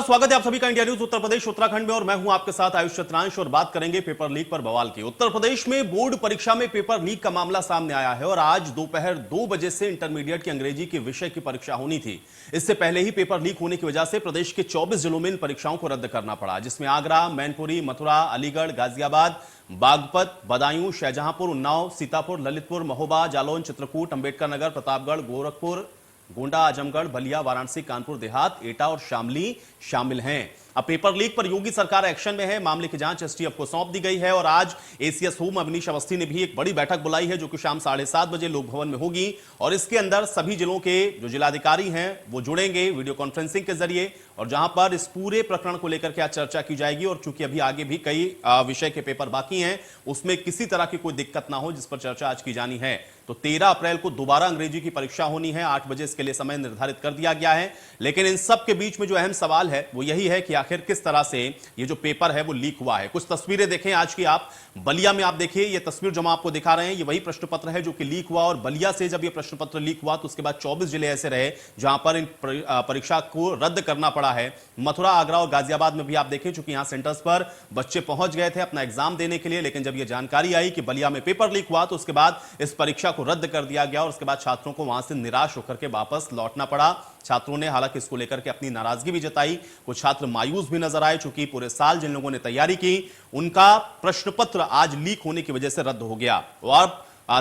नमस्कार, स्वागत है आप सभी का इंडिया न्यूज उत्तर प्रदेश उत्तराखंड में और मैं हूं आपके साथ आयुष चतुरांश और बात करेंगे पेपर लीक पर बवाल की। उत्तर प्रदेश में बोर्ड परीक्षा में पेपर लीक का मामला सामने आया है और आज दोपहर 2 बजे से इंटरमीडिएट की अंग्रेजी के विषय की परीक्षा होनी थी। इससे पहले ही पेपर लीक होने की वजह से प्रदेश के 24 जिलों में इन परीक्षाओं को रद्द करना पड़ा, जिसमें आगरा, मैनपुरी, मथुरा, अलीगढ़, गाजियाबाद, बागपत, बदायूं, शाहजहांपुर, उन्नाव, सीतापुर, ललितपुर, महोबा, जालौन, चित्रकूट, अंबेडकर नगर, प्रतापगढ़, गोरखपुर, गोंडा, आजमगढ़, बलिया, वाराणसी, कानपुर देहात, एटा और शामली शामिल हैं। अब पेपर लीक पर योगी सरकार एक्शन में है। मामले की जांच एसटीएफ को सौंप दी गई है और आज एसीएस होम अवनीश अवस्थी ने भी एक बड़ी बैठक बुलाई है जो कि शाम 7:30 बजे लोक भवन में होगी और इसके अंदर सभी जिलों के जो जिलाधिकारी हैं वो जुड़ेंगे वीडियो कॉन्फ्रेंसिंग के जरिए और जहां पर इस पूरे प्रकरण को लेकर के आज चर्चा की जाएगी। और चूंकि अभी आगे भी कई विषय के पेपर बाकी हैं, उसमें किसी तरह की कोई दिक्कत ना हो जिस पर चर्चा आज की जानी है। तो 13 अप्रैल को दोबारा अंग्रेजी की परीक्षा होनी है। 8 बजे इसके लिए समय निर्धारित कर दिया गया है। लेकिन इन सब के बीच में जो अहम सवाल है वो यही है कि आखिर किस तरह से ये जो पेपर है वो लीक हुआ है। कुछ तस्वीरें देखें आज की। आप बलिया में आप देखिए, ये तस्वीर जो हम आपको दिखा रहे हैं ये वही प्रश्न पत्र है जो कि लीक हुआ और बलिया से जब ये प्रश्न पत्र लीक हुआ तो उसके बाद 24 जिले ऐसे रहे जहां पर इन परीक्षा को रद्द करना पड़ा है। मथुरा, आगरा और गाजियाबाद में भी आप देखें, चूंकि यहां सेंटर्स पर बच्चे पहुंच गए थे अपना एग्जाम देने के लिए, लेकिन जब यह जानकारी आई कि बलिया में पेपर लीक हुआ तो उसके बाद इस परीक्षा को रद्द कर दिया गया और उसके बाद छात्रों को वहां से निराश होकर के वापस लौटना पड़ा। छात्रों ने हालांकि इसको लेकर के अपनी नाराजगी भी जताई। कुछ छात्र मायूस भी नजर आए, चूंकि पूरे साल जिन लोगों ने तैयारी की उनका प्रश्न पत्र आज लीक होने की वजह से रद्द हो गया और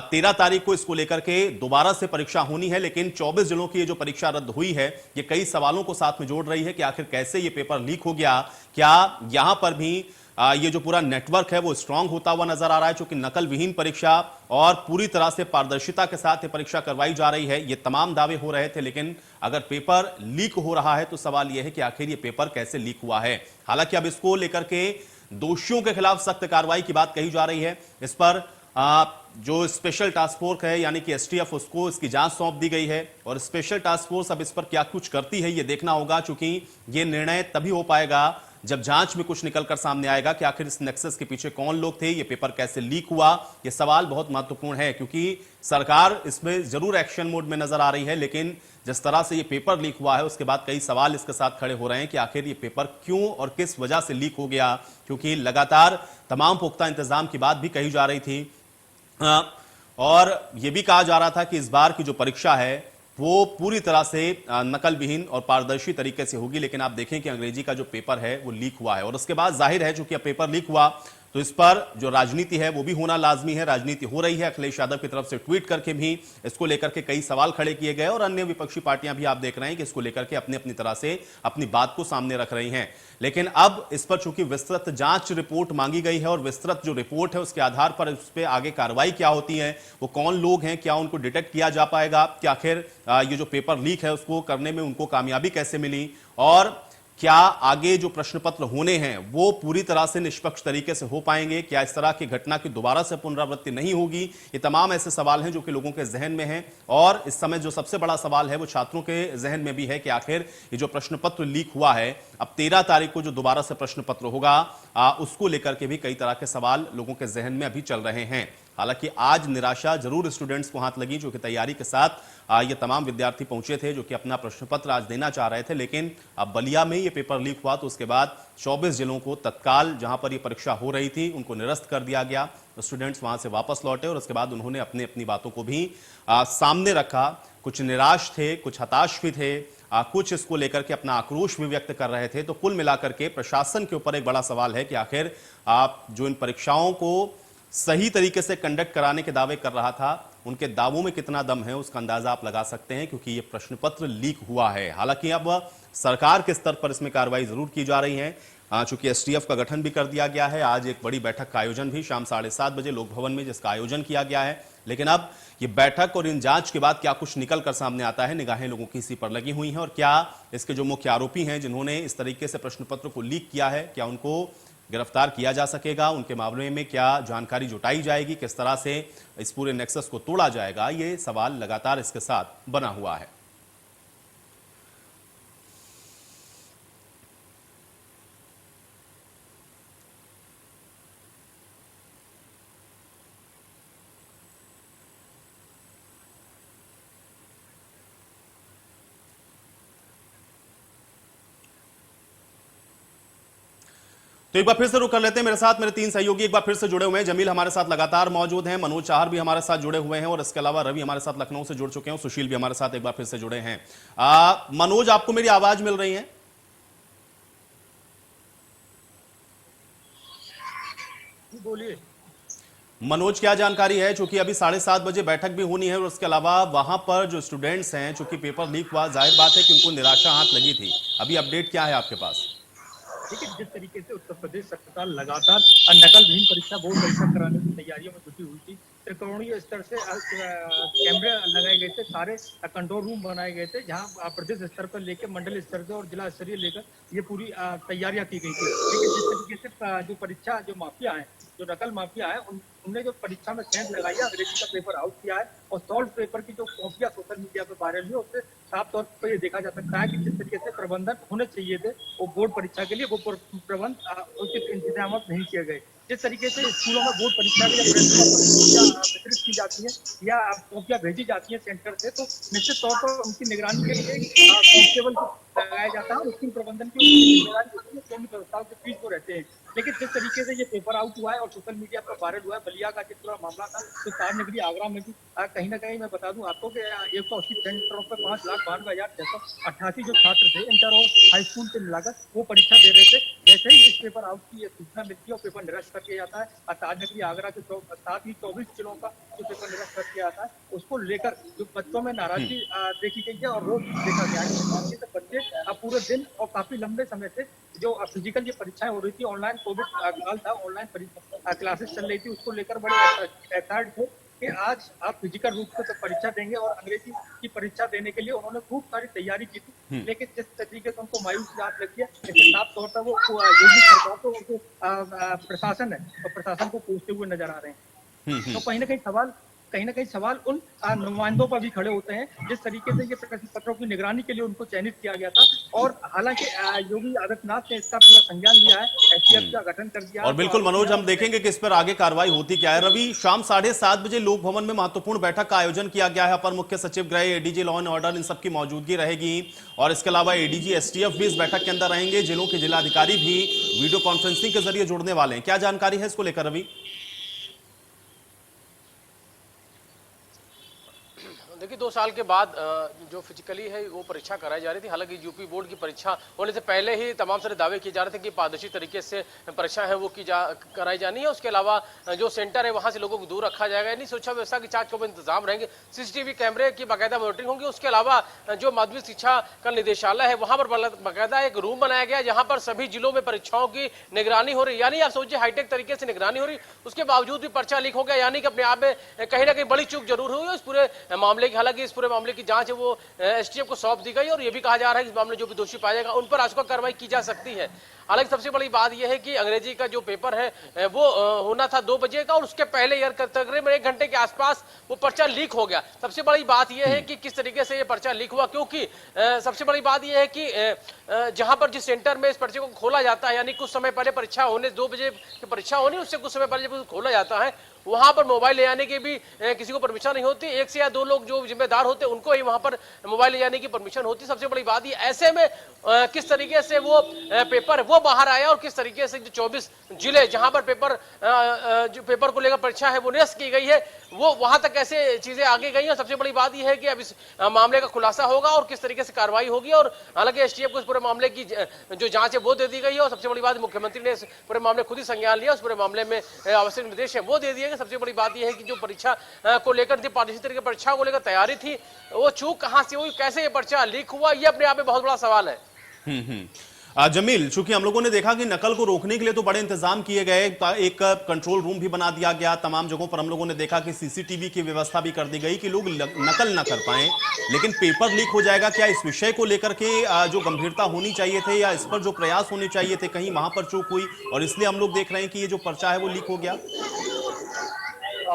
13 तारीख को इसको लेकर के दोबारा से परीक्षा होनी है। लेकिन 24 जिलों की ये जो परीक्षा रद्द हुई है ये कई सवालों को साथ में जोड़ रही है कि आखिर कैसे ये पेपर लीक हो गया। क्या यहां पर भी ये जो पूरा नेटवर्क है वो स्ट्रांग होता हुआ नजर आ रहा है, क्योंकि नकल विहीन परीक्षा और पूरी तरह से पारदर्शिता के साथ ये परीक्षा करवाई जा रही है, ये तमाम दावे हो रहे थे। लेकिन अगर पेपर लीक हो रहा है तो सवाल यह है कि आखिर ये पेपर कैसे लीक हुआ है। हालांकि अब इसको लेकर के दोषियों के खिलाफ सख्त कार्रवाई की बात कही जा रही है। इस पर जो स्पेशल टास्क फोर्स है यानी कि एसटीएफ, उसको इसकी जांच सौंप दी गई है और स्पेशल टास्क फोर्स अब इस पर क्या कुछ करती है ये देखना होगा, क्योंकि ये निर्णय तभी हो पाएगा जब जांच में कुछ निकलकर सामने आएगा कि आखिर इस नेक्सस के पीछे कौन लोग थे, ये पेपर कैसे लीक हुआ। ये सवाल बहुत महत्वपूर्ण है क्योंकि सरकार इसमें जरूर एक्शन मोड में नजर आ रही है, लेकिन जिस तरह से ये पेपर लीक हुआ है उसके बाद कई सवाल इसके साथ खड़े हो रहे हैं कि आखिर ये पेपर क्यों और किस वजह से लीक हो गया, क्योंकि लगातार तमाम पुख्ता इंतजाम की बात भी कही जा रही थी और यह भी कहा जा रहा था कि इस बार की जो परीक्षा है वो पूरी तरह से नकल विहीन और पारदर्शी तरीके से होगी। लेकिन आप देखें कि अंग्रेजी का जो पेपर है वो लीक हुआ है और उसके बाद जाहिर है चूंकि अब पेपर लीक हुआ तो इस पर जो राजनीति है वो भी होना लाजमी है। राजनीति हो रही है, अखिलेश यादव की तरफ से ट्वीट करके भी इसको लेकर के कई सवाल खड़े किए गए और अन्य विपक्षी पार्टियां भी आप देख रहे हैं कि इसको लेकर के अपनी अपनी तरह से अपनी बात को सामने रख रही हैं। लेकिन अब इस पर चूंकि विस्तृत जांच रिपोर्ट मांगी गई है और विस्तृत जो रिपोर्ट है उसके आधार पर उस पर आगे कार्रवाई क्या होती है, वो कौन लोग हैं, क्या उनको डिटेक्ट किया जा पाएगा, कि आखिर ये जो पेपर लीक है उसको करने में उनको कामयाबी कैसे मिली और क्या आगे जो प्रश्न पत्र होने हैं वो पूरी तरह से निष्पक्ष तरीके से हो पाएंगे, क्या इस तरह की घटना की दोबारा से पुनरावृत्ति नहीं होगी। ये तमाम ऐसे सवाल हैं जो कि लोगों के जहन में हैं और इस समय जो सबसे बड़ा सवाल है वो छात्रों के जहन में भी है कि आखिर ये जो प्रश्न पत्र लीक हुआ है, अब 13 तारीख को जो दोबारा से प्रश्न पत्र होगा उसको लेकर के भी कई तरह के सवाल लोगों के जहन में अभी चल रहे हैं। हालांकि आज निराशा जरूर स्टूडेंट्स को हाथ लगी जो कि तैयारी के साथ ये तमाम विद्यार्थी पहुंचे थे जो कि अपना प्रश्न पत्र आज देना चाह रहे थे। लेकिन अब बलिया में ये पेपर लीक हुआ तो उसके बाद 24 जिलों को तत्काल जहां पर ये परीक्षा हो रही थी उनको निरस्त कर दिया गया। स्टूडेंट्स वहां से वापस लौटे और उसके बाद उन्होंने अपनी अपनी बातों को भी सामने रखा। कुछ निराश थे, कुछ हताश भी थे, कुछ इसको लेकर के अपना आक्रोश भी व्यक्त कर रहे थे। तो कुल मिलाकर के प्रशासन के ऊपर एक बड़ा सवाल है कि आखिर आप जो इन परीक्षाओं को सही तरीके से कंडक्ट कराने के दावे कर रहा था उनके दावों में कितना दम है उसका अंदाजा आप लगा सकते हैं, क्योंकि यह प्रश्न पत्र लीक हुआ है। हालांकि अब सरकार के स्तर पर इसमें कार्रवाई जरूर की जा रही है, चूंकि एसटीएफ का गठन भी कर दिया गया है। आज एक बड़ी बैठक का आयोजन भी शाम 7:30 बजे लोक भवन में जिसका आयोजन किया गया है। लेकिन अब ये बैठक और इन जांच के बाद क्या कुछ निकल कर सामने आता है, निगाहें लोगों की इसी पर लगी हुई हैं और क्या इसके जो मुख्य आरोपी हैं जिन्होंने इस तरीके से प्रश्न पत्र को लीक किया है, क्या उनको गिरफ्तार किया जा सकेगा, उनके मामले में क्या जानकारी जुटाई जाएगी, किस तरह से इस पूरे नेक्सस को तोड़ा जाएगा, ये सवाल लगातार इसके साथ बना हुआ है। तो एक बार फिर से रुक कर लेते हैं। मेरे साथ मेरे तीन सहयोगी एक बार फिर से जुड़े हुए हैं। जमील हमारे साथ लगातार मौजूद हैं, मनोज चाहर भी हमारे साथ जुड़े हुए हैं और इसके अलावा रवि हमारे साथ लखनऊ से जुड़ चुके हैं, सुशील भी हमारे साथ एक बार फिर से जुड़े हैं। मनोज, आपको मेरी आवाज मिल रही है? बोलिए। मनोज, क्या जानकारी है? चूंकि अभी 7:30 बजे बैठक भी होनी है और उसके अलावा वहां पर जो स्टूडेंट्स हैं, चूंकि पेपर लीक हुआ, जाहिर बात है कि उनको निराशा हाथ लगी थी। अभी अपडेट क्या है आपके पास? देखिए, जिस तरीके से उत्तर प्रदेश सरकार लगातार नकल विहीन परीक्षा बोर्ड परीक्षा कराने की तैयारियों में जुटी हुई थी, त्रिकोणीय स्तर से कैमरे लगाए गए थे, सारे कंट्रोल रूम बनाए गए थे, जहां प्रदेश स्तर पर लेकर मंडल स्तर से और जिला स्तरीय लेकर ये पूरी तैयारियां की गई थी। लेकिन जिस तरीके से जो परीक्षा जो माफिया है, जो नकल माफिया है, उनने जो परीक्षा में सेंध लगाई है, अंग्रेजी का पेपर आउट किया है और सॉल्व पेपर की जो कॉपियां सोशल मीडिया पर वायरल हुई, उससे साफ तौर पर ये देखा जा सकता है कि जिस तरीके से प्रबंधन होने चाहिए थे वो बोर्ड परीक्षा के लिए, वो प्रबंध उचित इंतजाम नहीं किए गए। जिस तरीके से स्कूलों में बोर्ड परीक्षा के लिए कॉपियां वितरित की जाती है या कॉपियां भेजी जाती है सेंटर से, तो निश्चित तौर पर उनकी निगरानी के लिए कांस्टेबल लगाया जाता है, स्कूल प्रबंधन की जिम्मेदारी होती है, केंद्र व्यवस्थाओं के बीच को रहते हैं। लेकिन जिस तरीके से ये पेपर आउट हुआ है और सोशल मीडिया पर वायरल हुआ है, बलिया का जिस पूरा मामला था, तो ताजनगरी आगरा में भी कहीं ना कहीं मैं बता दूं आपको कि 180 सेंटरों पर 5,92,688 जो छात्र थे इंटर और हाई स्कूल से मिलाकर वो परीक्षा दे रहे थे। जैसे ही इस पेपर आउट की सूचना मिलती है और पेपर निरस्त कर दिया जाता है, और ताजनगरी आगरा के साथ ही 24 जिलों का जो पेपर निरस्त कर दिया जाता है, उसको लेकर जो बच्चों में नाराजगी देखी गई है और रोष देखा गया है। बच्चे पूरे दिन और काफी लंबे समय से जो फिजिकल ये परीक्षाएं हो रही थी, ऑनलाइन कोविड काल था, ऑनलाइन क्लासेस चल रही थी, उसको लेकर बड़े एक्साइटेड थे कि आज आप फिजिकल रूप से परीक्षा देंगे। और अंग्रेजी की परीक्षा देने के लिए उन्होंने खूब सारी तैयारी की थी, लेकिन जिस तरीके से उनको मायूसी हाथ लगी है, इससे साफ तौर पर वो योगी सरकार को उनको प्रशासन है और प्रशासन को पूछते हुए नजर आ रहे हैं। तो कहीं ना कहीं सवाल उन नुमाइंदों पर भी खड़े होते हैं जिस तरीके से ये प्रश्न पत्रों की निगरानी के लिए उनको चयनित किया गया था। और हालांकि योगी आदित्यनाथ ने इसका पूरा संज्ञान लिया है, एसटीएफ का गठन कर दिया और है। बिल्कुल मनोज, हम देखेंगे कि इस पर आगे कार्रवाई होती क्या है। रवि, शाम 7:30 बजे लोक भवन में महत्वपूर्ण बैठक का आयोजन किया गया है। अपर मुख्य सचिव गृह, एडीजी लॉ एंड ऑर्डर, इन सबकी मौजूदगी रहेगी और इसके अलावा एडीजी एसटीएफ भी इस बैठक के अंदर रहेंगे। जिलों के जिलाधिकारी भी वीडियो कॉन्फ्रेंसिंग के जरिए जुड़ने वाले हैं। क्या जानकारी है इसको लेकर रवि? देखिए, 2 साल के बाद जो फिजिकली है वो परीक्षा कराई जा रही थी। हालांकि यूपी बोर्ड की परीक्षा होने से पहले ही तमाम सारे दावे किए जा रहे थे कि पारदर्शी तरीके से परीक्षा है वो कराई जानी है। उसके अलावा जो सेंटर है वहां से लोगों को दूर रखा जाएगा, यानी सुरक्षा व्यवस्था के चाक चौबंद इंतजाम रहेंगे, सीसीटीवी कैमरे की बाकायदा मॉनिटरिंग होगी। उसके अलावा जो माध्यमिक शिक्षा का निदेशालय है वहां पर बाकायदा एक रूम बनाया गया जहां पर सभी जिलों में परीक्षाओं की निगरानी हो रही, यानी आप सोचिए हाईटेक तरीके से निगरानी हो रही। उसके बावजूद भी पर्चा लीक हो गया, यानी कि अपने आप में कहीं ना कहीं बड़ी चूक जरूर हुई इस पूरे मामले की। हालांकि इस पूरे मामले की जांच है वो एसटीएफ को सौंप दी गई और ये भी कहा जा रहा है कि इस मामले जो भी दोषी पाया जाएगा उन पर आजकल कार्रवाई की जा सकती है। हालांकि सबसे बड़ी बात यह है कि अंग्रेजी का जो पेपर है वो होना था 2 बजे का और उसके पहले यार तकरीबन 1 घंटे के आसपास वो पर्चा लीक हो गया। सबसे बड़ी बात यह है कि किस तरीके से ये पर्चा लीक हुआ, क्योंकि सबसे बड़ी बात यह है कि जहां पर जिस सेंटर में इस पर्चे को खोला जाता है, यानी कुछ समय पहले परीक्षा होने 2 बजे की परीक्षा होनी, उससे कुछ समय पहले जब खोला जाता है वहां पर मोबाइल ले जाने की भी किसी को परमिशन नहीं होती। 1 से या 2 लोग जो जिम्मेदार होते हैं उनको ही वहां पर मोबाइल ले जाने की परमिशन होती। सबसे बड़ी बात ये ऐसे में किस तरीके से वो पेपर वो बाहर आया और किस तरीके से जो 24 जिले जहां पर जो पेपर को लेकर परीक्षा है वो निरस्त की गई है वो वहां तक कैसे चीजें आगे गई। और सबसे बड़ी बात यह है कि अब इस मामले का खुलासा होगा और किस तरीके से कार्रवाई होगी। और हालांकि एसटीएफ को इस पूरे मामले की जो जांच है वो दे दी गई है और सबसे बड़ी बात मुख्यमंत्री ने इस पूरे मामले खुद ही संज्ञान लिया, उस पूरे मामले में आवश्यक निर्देश है वो दे दिए। सबसे बड़ी बात यह है कि जो परीक्षा को लेकर थी, पारदर्शी तरीके परीक्षा को लेकर तैयारी थी, वो चूक कहां से हुई, कैसे ये पर्चा लीक हुआ, ये अपने आप में बहुत बड़ा सवाल है। जमील, चूंकि हम लोगों ने देखा कि नकल को रोकने के लिए तो बड़े इंतजाम किए गए, एक कंट्रोल रूम भी बना दिया गया, तमाम जगहों पर हम लोगों ने देखा कि सीसीटीवी की व्यवस्था भी कर दी गई कि लोग नकल ना कर पाए, लेकिन पेपर लीक हो जाएगा। क्या इस विषय को लेकर के जो गंभीरता होनी चाहिए थे या इस पर जो प्रयास होने चाहिए थे, कहीं वहां पर चूक हुई और इसलिए हम लोग देख रहे हैं कि ये जो पर्चा है वो लीक हो गया?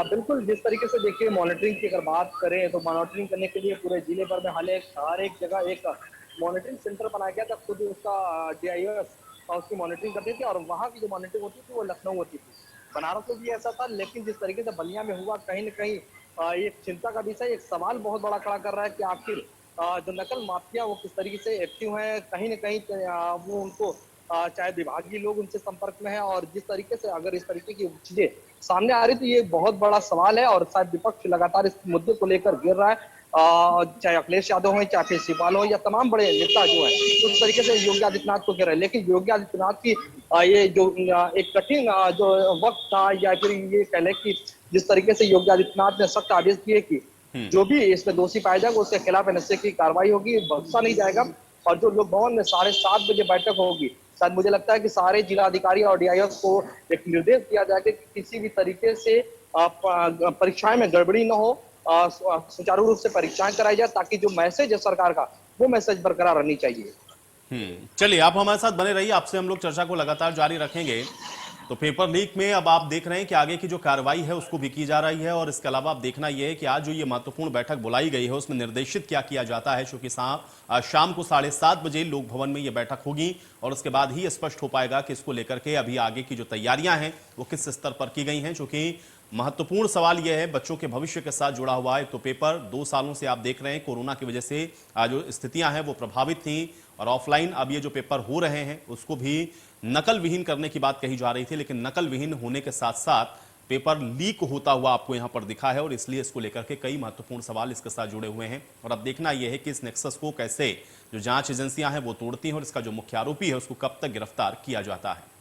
बिल्कुल, जिस तरीके से देखिए मॉनिटरिंग की अगर बात करें तो मॉनिटरिंग करने के लिए पूरे जिले भर में हर एक जगह एक मॉनिटरिंग सेंटर बनाया गया था। खुद उसका डीआईओएस उसकी मॉनिटरिंग करती थी और वहाँ की जो मॉनिटरिंग होती थी वो लखनऊ होती थी। बनारस में भी ऐसा था, लेकिन जिस तरीके से बलिया में हुआ, कहीं न कहीं एक चिंता का विषय, एक सवाल बहुत बड़ा खड़ा कर रहा है कि आखिर जो नकल माफिया वो किस तरीके से एक्टिव है। कहीं न कहीं वो उनको चाहे विभागीय लोग उनसे संपर्क में है, और जिस तरीके से अगर इस तरीके की चीजें सामने आ रही तो ये बहुत बड़ा सवाल है, और शायद विपक्ष लगातार इस मुद्दे को लेकर गिर रहा है। चाहे अखिलेश यादव हो, चाहे फिर शिवपाल हो, या तमाम बड़े नेता जो है उस तरीके से योगी आदित्यनाथ को घेर रहे हैं। लेकिन योगी आदित्यनाथ की ये जो एक कठिन जो वक्त था, या फिर ये कह लें कि जिस तरीके से योगी आदित्यनाथ ने सख्त आदेश दिए कि जो भी इसमें दोषी पाया जाएगा उसके खिलाफ एनएसए की कार्रवाई होगी, बख्शा नहीं जाएगा। और जो लोक भवन में 7:30 बजे बैठक होगी, शायद मुझे लगता है कि सारे जिला अधिकारी और डीआईएस को एक निर्देश दिया जाएगा कि किसी भी तरीके से परीक्षाएं में गड़बड़ी न हो, सुचारू रूप से परीक्षाएं कराई जाए, ताकि जो मैसेज है सरकार का वो मैसेज बरकरार रहनी चाहिए। चलिए, आप हमारे साथ बने रहिए, आपसे हम लोग चर्चा को लगातार जारी रखेंगे। तो पेपर लीक में अब आप देख रहे हैं कि आगे की जो कार्रवाई है उसको भी की जा रही है, और इसके अलावा आप देखना यह है कि आज जो ये महत्वपूर्ण बैठक बुलाई गई है उसमें निर्देशित क्या किया जाता है, क्योंकि शाम को 7:30 बजे लोक भवन में ये बैठक होगी, और उसके बाद ही स्पष्ट हो पाएगा कि इसको लेकर के अभी आगे की जो तैयारियां हैं वो किस स्तर पर की गई हैं। क्योंकि महत्वपूर्ण सवाल यह है, बच्चों के भविष्य के साथ जुड़ा हुआ है। तो पेपर 2 सालों से आप देख रहे हैं कोरोना की वजह से जो स्थितियां हैं वो प्रभावित थी, और ऑफलाइन अब ये जो पेपर हो रहे हैं उसको भी नकल विहीन करने की बात कही जा रही थी, लेकिन नकल विहीन होने के साथ साथ पेपर लीक होता हुआ आपको यहां पर दिखा है, और इसलिए इसको लेकर के कई महत्वपूर्ण सवाल इसके साथ जुड़े हुए हैं। और अब देखना यह है कि इस नेक्सस को कैसे जो जांच एजेंसियां हैं वो तोड़ती हैं, और इसका जो मुख्य आरोपी है उसको कब तक गिरफ्तार किया जाता है।